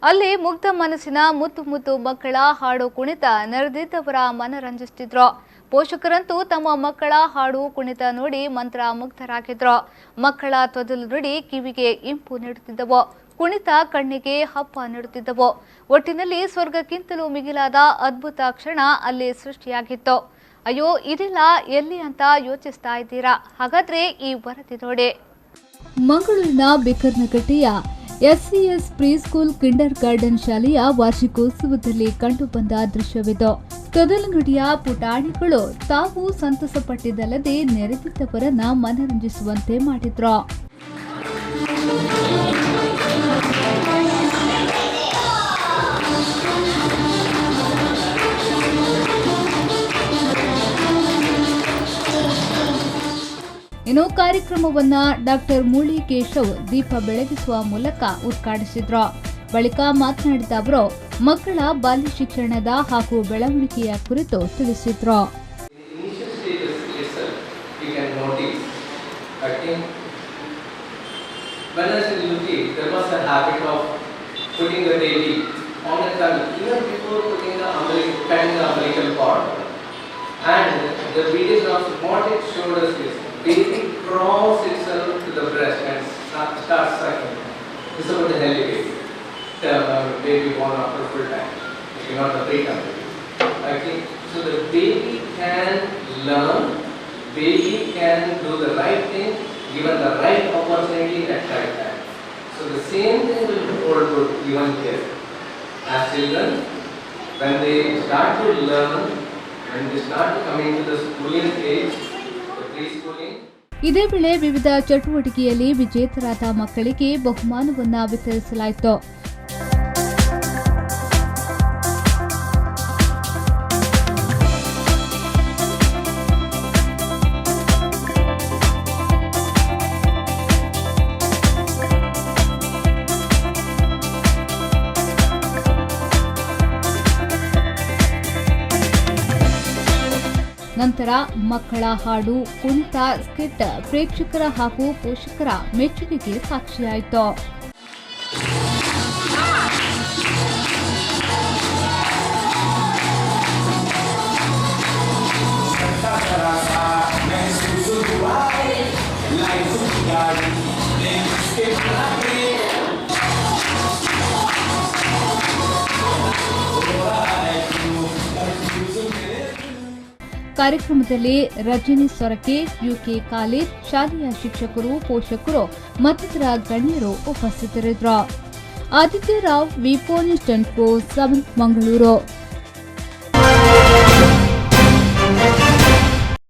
ಅಲ್ಲಿ ಮುಗ್ಧ ಮನಸ್ಸಿನ ಮುತ್ತು ಮುತ್ತು ಮಕ್ಕಳ ಹಾಡು ಕುಣಿತ ನೆರೆದಿದ್ದವರ ಮನರಂಜಿಸುತ್ತಿದ್ರು. ಪೋಷಕರಂತೂ ತಮ್ಮ ಮಕ್ಕಳ ಹಾಡು ಕುಣಿತ ನೋಡಿ ಮಂತ್ರ ಮುಗ್ಧರಾಗಿದ್ರು. ಮಕ್ಕಳ ತೊದಲು ನುಡಿ ಕಿವಿಗೆ ಇಂಪು ನೀಡುತ್ತಿದ್ದವು, ಕುಣಿತ ಕಣ್ಣಿಗೆ ಹಬ್ಬ ನೀಡುತ್ತಿದ್ದವು. ಒಟ್ಟಿನಲ್ಲಿ ಸ್ವರ್ಗಕ್ಕಿಂತಲೂ ಮಿಗಿಲಾದ ಅದ್ಭುತ ಕ್ಷಣ ಅಲ್ಲಿ ಸೃಷ್ಟಿಯಾಗಿತ್ತು. ಅಯ್ಯೋ, ಇದೆಲ್ಲ ಎಲ್ಲಿ ಅಂತ ಯೋಚಿಸ್ತಾ ಇದ್ದೀರಾ? ಹಾಗಾದ್ರೆ ಈ ವರದಿ ನೋಡಿ. ಮಂಗಳೂರಿನ ಬಿಕರ್ನಕಟ್ಟೆಯ ಎಸ್ಸಿಎಸ್ ಪ್ರೀಸ್ಕೂಲ್ ಕಿಂಡರ್ ಗಾರ್ಡನ್ ಶಾಲೆಯ ವಾರ್ಷಿಕೋತ್ಸವದಲ್ಲಿ ಕಂಡುಬಂದ ದೃಶ್ಯವಿದು. ತೊದಲು ನುಡಿಯ ಪುಟಾಣಿಗಳು ತಾವು ಸಂತಸಪಟ್ಟಿದ್ದಲ್ಲದೆ ನೆರೆದಿದ್ದವರನ್ನ ಮನರಂಜಿಸುವಂತೆ ಮಾಡಿದ್ರು. ಇನ್ನು ಕಾರ್ಯಕ್ರಮವನ್ನ ಡಾಕ್ಟರ್ ಮೂಳಿ ಕೇಶವ್ ದೀಪ ಬೆಳಗಿಸುವ ಮೂಲಕ ಉದ್ಘಾಟಿಸಿದ್ರು. ಬಳಿಕ ಮಾತನಾಡಿದ ಅವರು ಮಕ್ಕಳ ಬಾಲ್ಯ ಶಿಕ್ಷಣದ ಹಾಗೂ ಬೆಳವಣಿಗೆಯ ಕುರಿತು ತಿಳಿಸಿದ್ರು. Baby draws itself to the breast and starts sucking. This is about the healthy baby. The baby born after full time. Maybe not the preterm baby. Okay. So the baby can learn. Baby can do the right thing given the right opportunity at right time. So the same thing will hold good even here. As children, when they start to learn, when they start coming to the schooling age, ಇದೇ ವೇಳೆ ವಿವಿಧ ಚಟುವಟಿಕೆಯಲ್ಲಿ ವಿಜೇತರಾದ ಮಕ್ಕಳಿಗೆ ಬಹುಮಾನವನ್ನ ವಿತರಿಸಲಾಯಿತು. ನಂತರ ಮಕ್ಕಳ ಹಾಡು, ಕುಣಿತ, ಸ್ಕಿಟ್ ಪ್ರೇಕ್ಷಕರ ಹಾಗೂ ಪೋಷಕರ ಮೆಚ್ಚುಗೆಗೆ ಸಾಕ್ಷಿಯಾಯಿತು. ಕಾರ್ಯಕ್ರಮದಲ್ಲಿ ರಜನಿ ಸೊರಕೆ, ಯುಕೆ ಖಾಲಿದ್, ಶಾಲೆಯ ಶಿಕ್ಷಕರು, ಪೋಷಕರು ಮತ್ತಿತರ ಗಣ್ಯರು ಉಪಸ್ಥಿತರಿದ್ದರು. ಆದಿತ್ಯ ರಾವ್, ವಿಪೋ ನ್ಯೂಸ್ 24/7 ಮಂಗಳೂರು.